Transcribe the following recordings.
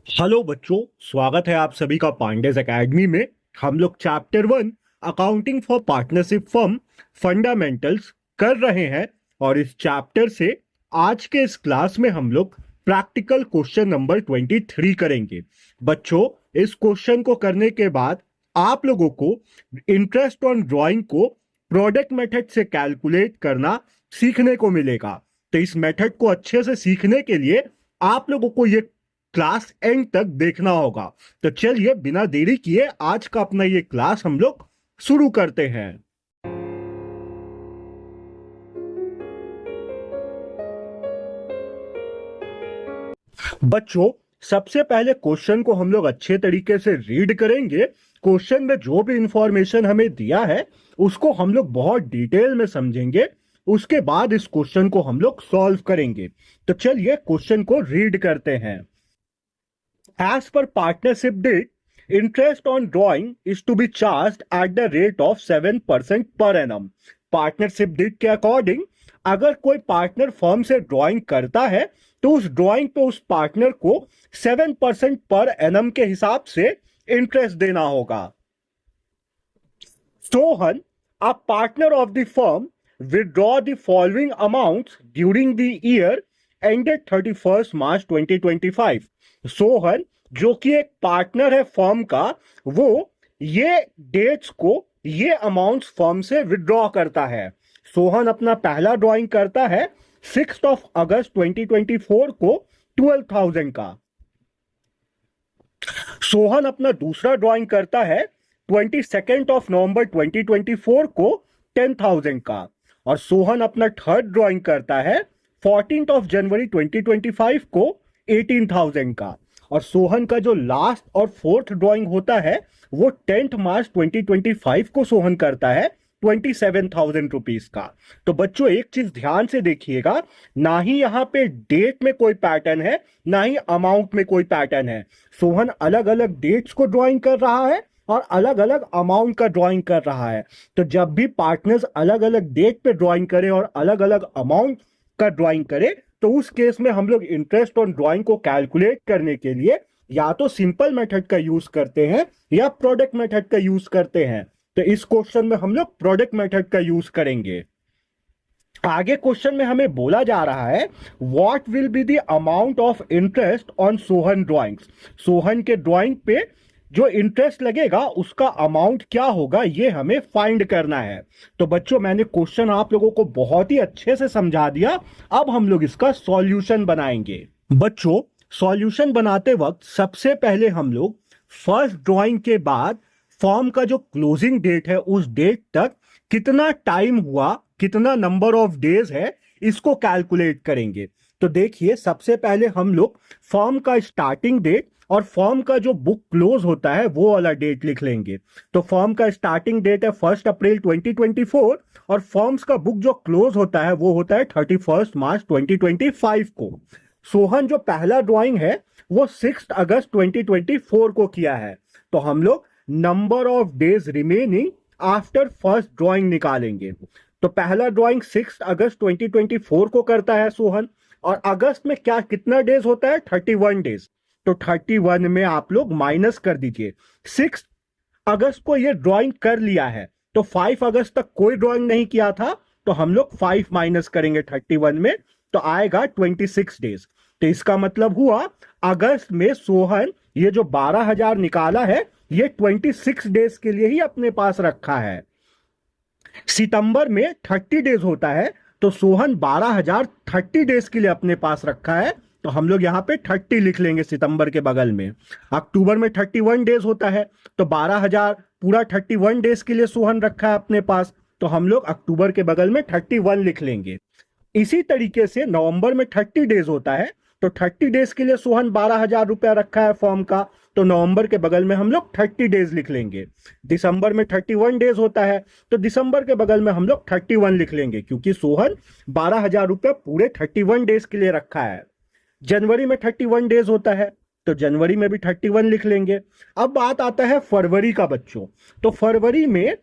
Hello बच्चों, स्वागत है आप सभी का पांडेज एकेडमी में। हम लोग chapter 1 accounting for partnership firm fundamentals कर रहे हैं और इस चैप्टर से आज के इस क्लास में हम लोग प्रैक्टिकल क्वेश्चन नंबर 23 करेंगे। बच्चों, इस क्वेश्चन को करने के बाद आप लोगों को इंटरेस्ट ऑन ड्राइंग को प्रोडक्ट मेथड से कैलकुलेट करना सीखने को मिलेगा। तो इस मेथड को अच्छे से सीखने के लिए आप लोगों को ये क्लास एंड तक देखना होगा। तो चलिए बिना देरी किए आज का अपना ये क्लास हम लोग शुरू करते हैं। बच्चों, सबसे पहले क्वेश्चन को हम लोग अच्छे तरीके से रीड करेंगे। क्वेश्चन में जो भी इंफॉर्मेशन हमें दिया है उसको हम लोग बहुत डिटेल में समझेंगे। उसके बाद इस क्वेश्चन को हम लोग सॉल्व करेंगे। तो चलिए क्वेश्चन को रीड करते हैं। As per partnership deed, interest on drawing is to be charged at the rate of 7% per annum. Partnership deed के अकॉर्डिंग अगर कोई पार्टनर फर्म से ड्राइंग करता है तो उस ड्राइंग पे उस पार्टनर को 7% पर एनम के हिसाब से इंटरेस्ट देना होगा। Sohan, a partner of the firm, withdraw the following amounts during the year ended 31st March 2025. Sohan जो कि एक पार्टनर है फर्म का, वो ये डेट्स को ये अमाउंट्स फर्म से विड्रॉ करता है। सोहन अपना पहला ड्राइंग करता है 6 अगस्त 2024 को 12,000 का। सोहन अपना दूसरा ड्राइंग करता है 22 नवंबर 2024 को 10,000 का। और सोहन अपना थर्ड ड्राइंग करता है 14 जनवरी 2025 को 18,000 का। और सोहन का जो लास्ट और फोर्थ ड्राइंग होता है वो 10 मार्च 2025 को सोहन करता है 27,000 रुपीज का। तो बच्चों एक चीज ध्यान से देखिएगा, ना ही यहाँ पे डेट में कोई पैटर्न है ना ही अमाउंट में कोई पैटर्न है। सोहन अलग अलग डेट्स को ड्राइंग कर रहा है और अलग अलग अमाउंट का ड्राइंग कर रहा है। तो जब भी पार्टनर्स अलग अलग डेट पे ड्राइंग करें और अलग अलग अमाउंट का ड्राइंग करें तो उस केस में हम लोग इंटरेस्ट ऑन ड्राइंग को कैलकुलेट करने के लिए या तो सिंपल मेथड का यूज करते हैं या प्रोडक्ट मेथड का यूज करते हैं। तो इस क्वेश्चन में हम लोग प्रोडक्ट मेथड का यूज करेंगे। आगे क्वेश्चन में हमें बोला जा रहा है what will be the amount of interest on Sohan drawings. Sohan के ड्राइंग पे जो इंटरेस्ट लगेगा उसका अमाउंट क्या होगा ये हमें फाइंड करना है। तो बच्चों मैंने क्वेश्चन आप लोगों को बहुत ही अच्छे से समझा दिया। अब हम लोग इसका सॉल्यूशन बनाएंगे। बच्चों सॉल्यूशन बनाते वक्त सबसे पहले हम लोग फर्स्ट ड्राइंग के बाद फॉर्म का जो क्लोजिंग डेट है उस डेट तक कितना टाइम हुआ, कितना नंबर ऑफ डेज है, इसको कैलकुलेट करेंगे। तो देखिए सबसे पहले हम लोग फॉर्म का स्टार्टिंग डेट और फॉर्म का जो बुक क्लोज होता है वो वाला डेट लिख लेंगे। तो फॉर्म का स्टार्टिंग डेट है 1 अप्रैल 2024 और फॉर्म्स का बुक जो क्लोज होता है वो होता है 31 मार्च 2025 को। सोहन जो पहला ड्राइंग है वो 6 अगस्त 2024 को किया है। तो हम लोग number of days remaining after first drawing निकालेंगे। तो पहला ड्राइंग 6 अगस्त 2024 को करता है सोहन और अगस्त में क्या कितना डेज होता है 31 डेज। तो 31 में आप लोग माइनस कर दीजिए। 6 अगस्त को ये ड्राइंग कर लिया है तो 5 अगस्त तक कोई ड्राइंग नहीं किया था तो हम लोग 5 माइनस करेंगे 31 में तो आएगा 26 डेज। तो इसका मतलब हुआ अगस्त में सोहन ये जो 12,000 निकाला है ये 26 डेज के लिए ही अपने पास रखा है। सितंबर में 30 डेज होता है तो सोहन 12,000 30 डेज के लिए अपने पास रखा है। तो हम लोग यहाँ पे 30 लिख लेंगे सितंबर के बगल में। अक्टूबर में 31 डेज होता है तो 12,000 पूरा 31 डेज के लिए सोहन रखा है अपने पास। तो हम लोग अक्टूबर के बगल में 31 लिख लेंगे। इसी तरीके से नवंबर में 30 डेज होता है तो 30 डेज के लिए सोहन 12,000 रुपया रखा है फॉर्म का। तो नवंबर के बगल में हम लोग 30 डेज लिख लेंगे। दिसंबर में 31 डेज होता है तो दिसंबर के बगल में हम लोग 31 लिख लेंगे क्योंकि सोहन 12,000 रुपया पूरे 31 डेज के लिए रखा है। जनवरी में 31 डेज होता है तो जनवरी में भी 31 लिख लेंगे। अब बात आता है फरवरी का बच्चों। तो फरवरी में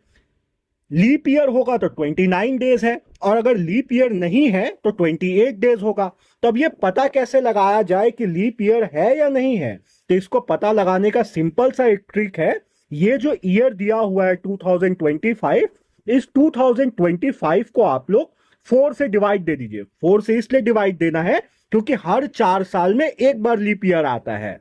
लीप ईयर होगा तो 29 डेज है और अगर लीप ईयर नहीं है तो 28 डेज होगा। तो अब ये पता कैसे लगाया जाए कि लीप ईयर है या नहीं है? तो इसको पता लगाने का सिंपल सा एक ट्रिक है। ये जो ईयर दिया हुआ है 2025, इस 2025 को आप लोग 4 से डिवाइड दे दीजिए। 4 से इसलिए डिवाइड देना है क्योंकि हर 4 साल में एक बार लीप ईयर आता है।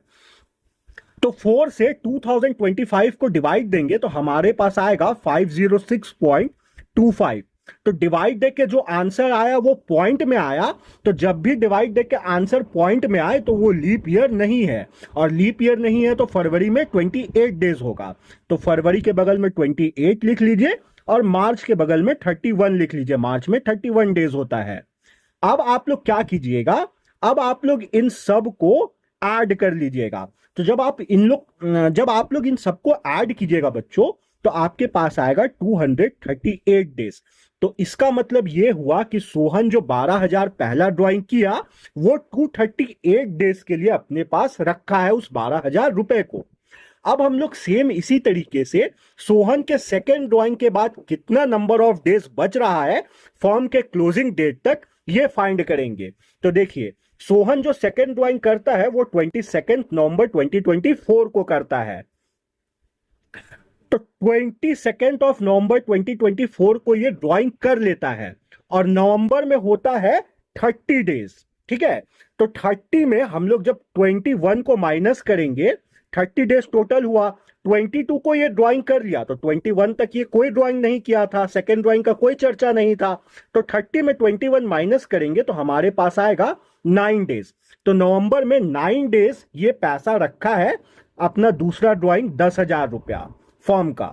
तो 4 से 2025 को डिवाइड देंगे तो हमारे पास आएगा 506.25। तो डिवाइड दे के जो आंसर आया वो पॉइंट में आया। तो जब भी डिवाइड दे के आंसर पॉइंट में आए तो वो लीप ईयर नहीं है, और लीप ईयर नहीं है तो फरवरी में 28 डेज होगा। तो फरवरी के बगल में 28 लिख लीजिए और मार्च के बगल में 31 लिख लीजिए। मार्च में 31 डेज होता है। अब आप लोग क्या कीजिएगा, अब आप लोग इन सब को ऐड कर लीजिएगा। तो जब आप लोग इन सबको ऐड कीजिएगा बच्चों, तो आपके पास आएगा 238 डेज। तो इसका मतलब यह हुआ कि सोहन जो 12,000 पहला ड्राइंग किया वो 238 डेज के लिए अपने पास रखा है उस 12,000 रुपए को। अब हम लोग सेम इसी तरीके से सोहन के सेकेंड ड्राइंग के बाद कितना नंबर ऑफ डेज बच रहा है फॉर्म के क्लोजिंग डेट तक, ये फाइंड करेंगे। तो देखिए, सोहन जो सेकेंड ड्राइंग करता है वो 22 नवंबर 2024 को करता है। तो 22 ऑफ नवंबर 2024 को ये ड्राइंग कर लेता है और नवंबर में होता है 30 डेज। ठीक है, तो 30 में हम लोग जब 21 को माइनस करेंगे, 30 डेज टोटल हुआ। 22 को ये ड्राइंग कर लिया तो 21 तक ये कोई ड्राइंग नहीं किया था, सेकेंड ड्राइंग का कोई चर्चा नहीं था। तो 30 में 21 माइनस करेंगे तो हमारे पास आएगा 9 डेज। तो नवंबर में 9 डेज ये पैसा रखा है अपना दूसरा ड्राइंग 10,000 रुपया फॉर्म का।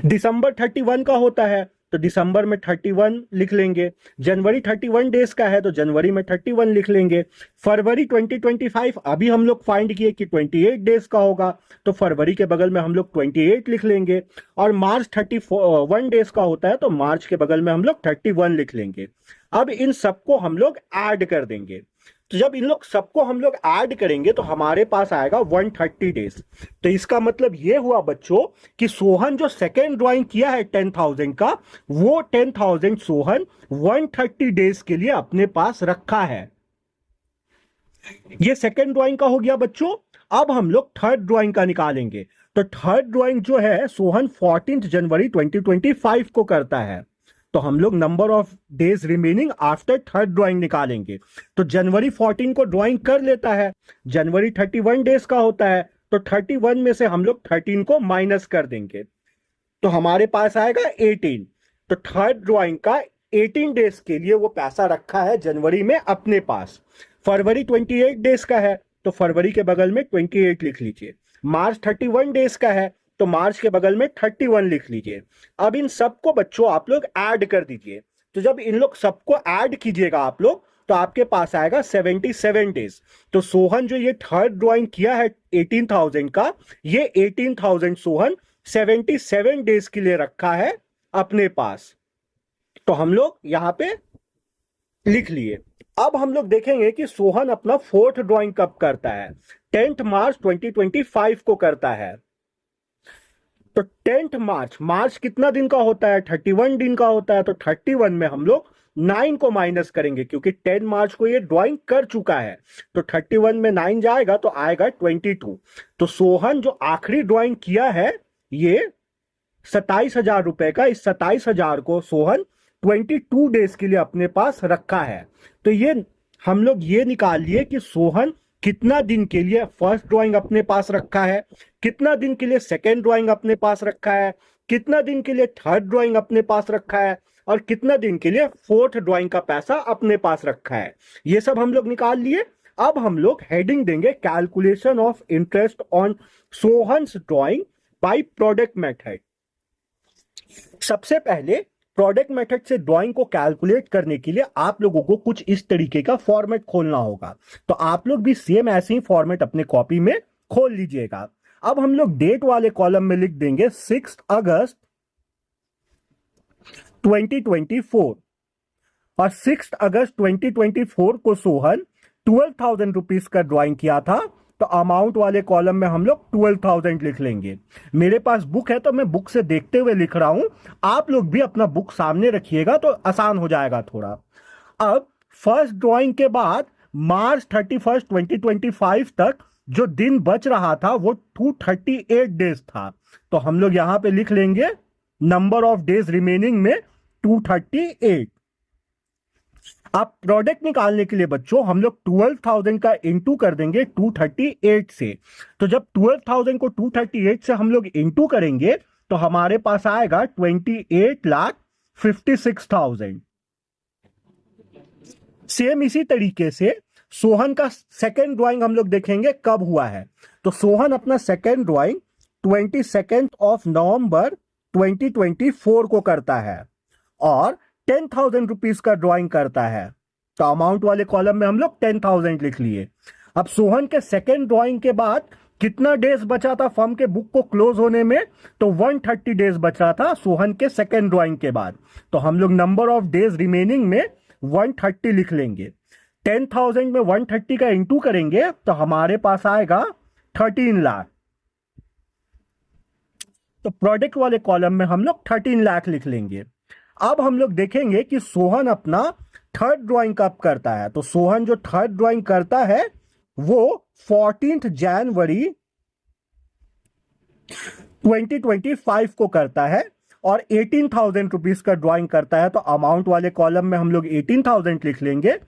दिसंबर 31 का होता है तो दिसंबर में 31 लिख लेंगे। जनवरी 31 डेज का है तो जनवरी में 31 लिख लेंगे। फरवरी 2025 अभी हम लोग फाइंड किए कि 28 डेज का होगा, तो फरवरी के बगल में हम लोग 28 लिख लेंगे। और मार्च 31 डेज का होता है तो मार्च के बगल में हम लोग 31 लिख लेंगे। अब इन सबको हम लोग ऐड कर देंगे। तो जब इन लोग सबको हम लोग ऐड करेंगे तो हमारे पास आएगा 130 डेज। तो इसका मतलब यह हुआ बच्चों कि सोहन जो सेकेंड ड्राइंग किया है 10,000 का, वो 10,000 सोहन 130 डेज के लिए अपने पास रखा है। ये सेकेंड ड्राइंग का हो गया बच्चों। अब हम लोग थर्ड ड्राइंग का निकालेंगे। तो थर्ड ड्राइंग जो है सोहन 14 जनवरी 2025 को करता है। तो हम लोग number of days remaining after third drawing निकालेंगे। तो जनवरी 14 को ड्राइंग कर लेता है, जनवरी 31 डेज का होता है, तो 31 में से हम लोग 13 को माइनस कर देंगे तो हमारे पास आएगा 18। तो थर्ड ड्राइंग का 18 डेज के लिए वो पैसा रखा है जनवरी में अपने पास। फरवरी 28 डेज का है तो फरवरी के बगल में 28 लिख लीजिए। मार्च 31 डेज का है तो मार्च के बगल में 31 लिख लीजिए। अब इन सबको बच्चों आप लोग ऐड कर दीजिए। तो जब इन लोग सबको ऐड कीजिएगा आप लोग तो आपके पास आएगा 77 डेज। तो सोहन जो ये थर्ड ड्राइंग किया है 18,000 का, ये 18,000 सोहन 77 डेज के लिए रखा है अपने पास। तो हम लोग यहां पे लिख लिए। अब हम लोग देखेंगे कि सोहन अपना फोर्थ ड्राइंग कब करता है। 10 मार्च 2025 को करता है। तो 10 मार्च कितना दिन का होता है? 31 दिन का होता है। तो 31 में हम लोग 9 को माइनस करेंगे क्योंकि 10 मार्च को ये ड्राइंग कर चुका है। तो 31 में 9 जाएगा तो आएगा 22। तो सोहन जो आखिरी ड्राइंग किया है ये 27,000 रुपए का, इस 27,000 को सोहन 22 डेज के लिए अपने पास रखा है। तो ये हम लोग ये निकाल लिए कि सोहन कितना दिन के लिए फर्स्ट ड्राइंग अपने पास रखा है, कितना दिन के लिए सेकेंड ड्राइंग अपने पास रखा है, कितना दिन के लिए थर्ड ड्राइंग अपने पास रखा है और कितना दिन के लिए फोर्थ ड्राइंग का पैसा अपने पास रखा है। ये सब हम लोग निकाल लिए। अब हम लोग हेडिंग देंगे calculation of interest on Sohan's drawing by product method. सबसे पहले प्रोडक्ट मेथड से ड्राइंग को कैलकुलेट करने के लिए आप लोगों को कुछ इस तरीके का फॉर्मेट खोलना होगा। तो आप लोग भी सेम ऐसे ही फॉर्मेट अपने कॉपी में खोल लीजिएगा। अब हम लोग डेट वाले कॉलम में लिख देंगे 6 अगस्त 2024 और 6 अगस्त 2024 को सोहन 12,000 रुपीज का ड्राइंग किया था। तो अमाउंट वाले कॉलम में हम लोग 12,000 लिख लेंगे। मेरे पास बुक है तो मैं बुक से देखते हुए लिख रहा हूं, आप लोग भी अपना बुक सामने रखिएगा तो आसान हो जाएगा थोड़ा। अब फर्स्ट ड्राइंग के बाद मार्च 31, 2025 तक जो दिन बच रहा था वो 238 डेज था, तो हम लोग यहां पे लिख लेंगे नंबर ऑफ डेज रिमेनिंग में 238। अब प्रोडक्ट निकालने के लिए बच्चों हम लोग 12,000 का इंटू कर देंगे 238 से। तो जब 12,000 को 238 से हम लोग इंटू करेंगे तो हमारे पास आएगा 28,56,000। सेम इसी तरीके से सोहन का सेकेंड ड्राइंग हम लोग देखेंगे कब हुआ है। तो सोहन अपना सेकेंड ड्राइंग 22 नवंबर 2024 को करता है और 10,000 रुपीज का ड्राइंग करता है। तो अमाउंट वाले कॉलम में हम लोग 10,000 लिख लिए। अब सोहन के सेकेंड ड्राइंग के बाद कितना डेज बचा था फर्म के बुक को क्लोज होने में, तो 130 डेज बचा था सोहन के सेकेंड ड्राइंग के बाद। तो हम लोग नंबर ऑफ डेज रिमेनिंग में 130 लिख लेंगे। 10,000 में 130 का इंटू करेंगे तो हमारे पास आएगा 13 लाख। तो प्रोडक्ट वाले कॉलम में हम लोग 13 लाख लिख लेंगे। अब हम लोग देखेंगे कि सोहन अपना थर्ड ड्राइंग कब करता है। तो सोहन जो थर्ड ड्राइंग करता है वो 14 जनवरी 2025 को करता है और 18,000 रुपीज का ड्राइंग करता है। तो अमाउंट वाले कॉलम में हम लोग 18,000 लिख लेंगे।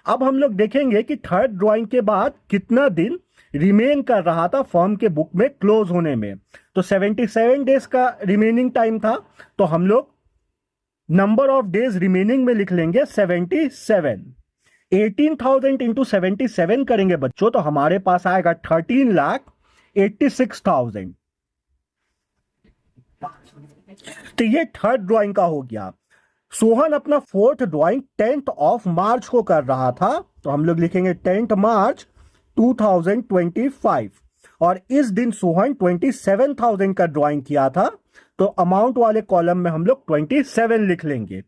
अब हम लोग देखेंगे कि थर्ड ड्राइंग के बाद कितना दिन रिमेन कर रहा था फर्म के बुक में क्लोज होने में। तो 77 डेज का रिमेनिंग टाइम था, तो हम लोग नंबर ऑफ डेज रिमेनिंग में लिख लेंगे 77। 18,000 इंटू 77 करेंगे बच्चों तो हमारे पास आएगा 13,86,000। तो ये थर्ड ड्राइंग का हो गया। सोहन अपना फोर्थ ड्राइंग 10 मार्च को कर रहा था, तो हम लोग लिखेंगे 10 मार्च 2025 और इस दिन सोहन 27,000 का ड्राइंग किया था। तो अमाउंट वाले कॉलम में हम लोग 27 लिख लेंगे।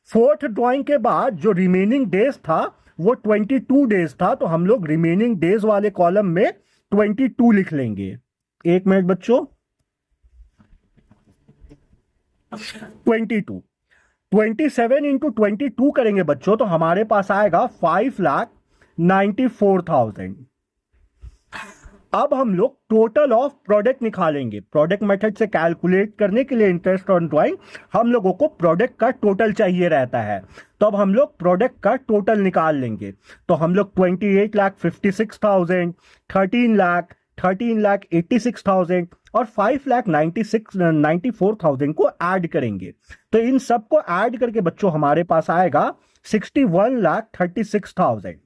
फोर्थ ड्राइंग के बाद जो रिमेनिंग डेज था वो 22 डेज था, तो हम लोग रिमेनिंग डेज वाले कॉलम में 22 लिख लेंगे। एक मिनट बच्चों, 22 27 इंटू 22 करेंगे बच्चों तो हमारे पास आएगा 5,94,000। अब हम लोग टोटल ऑफ प्रोडक्ट निकालेंगे। प्रोडक्ट मेथड से कैलकुलेट करने के लिए इंटरेस्ट ऑन ड्राइंग हम लोगों को प्रोडक्ट का टोटल चाहिए रहता है, तो अब हम लोग प्रोडक्ट का टोटल निकाल लेंगे। तो हम लोग 28,56,000, 13,86,000 और 5,94,000 को ऐड करेंगे। तो इन सबको ऐड करके बच्चों हमारे पास आएगा 61,36,000।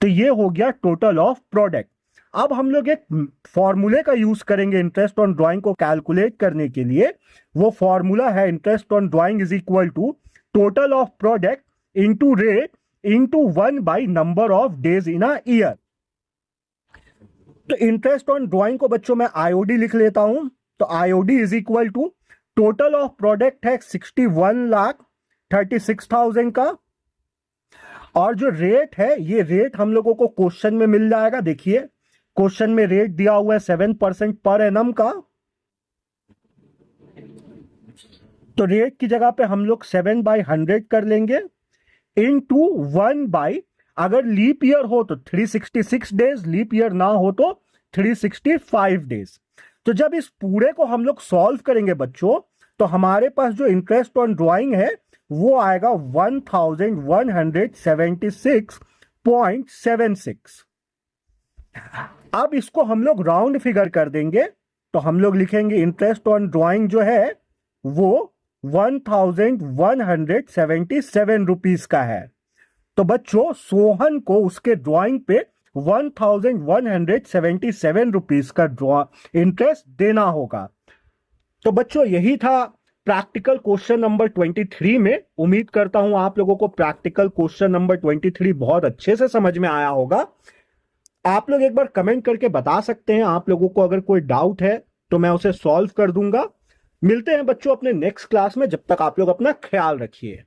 तो ये हो गया टोटल ऑफ प्रोडक्ट। अब हम लोग एक फॉर्मूले का यूज करेंगे इंटरेस्ट ऑन ड्राइंग को कैलकुलेट करने के लिए। वो फॉर्मूला है interest on drawing is equal to total of product into rate into 1 by number of days in a year. तो इंटरेस्ट ऑन ड्राइंग को बच्चों मैं आईओडी लिख लेता हूं। तो IOD is equal to total of product है 61,36,000 का और जो रेट है ये रेट हम लोगों को क्वेश्चन में मिल जाएगा। देखिए क्वेश्चन में रेट दिया हुआ है 7% पर एनम का। तो रेट की जगह पे हम लोग 7/100 कर लेंगे इनटू 1 बाई, अगर लीप ईयर हो तो 366 डेज, लीप ईयर ना हो तो 365 डेज। तो जब इस पूरे को हम लोग सॉल्व करेंगे बच्चों तो हमारे पास जो इंटरेस्ट ऑन ड्राइंग है वो आएगा 1,176.76। अब इसको हम लोग राउंड फिगर कर देंगे तो हम लोग लिखेंगे इंटरेस्ट ऑन ड्राइंग जो है वो 1,177 रुपीज का है। तो बच्चों सोहन को उसके ड्राइंग पे 1,177 रुपीज का इंटरेस्ट देना होगा। तो बच्चों यही था प्रैक्टिकल क्वेश्चन नंबर 23 में। उम्मीद करता हूं आप लोगों को प्रैक्टिकल क्वेश्चन नंबर 23 बहुत अच्छे से समझ में आया होगा। आप लोग एक बार कमेंट करके बता सकते हैं, आप लोगों को अगर कोई डाउट है तो मैं उसे सॉल्व कर दूंगा। मिलते हैं बच्चों अपने नेक्स्ट क्लास में, जब तक आप लोग अपना ख्याल रखिए।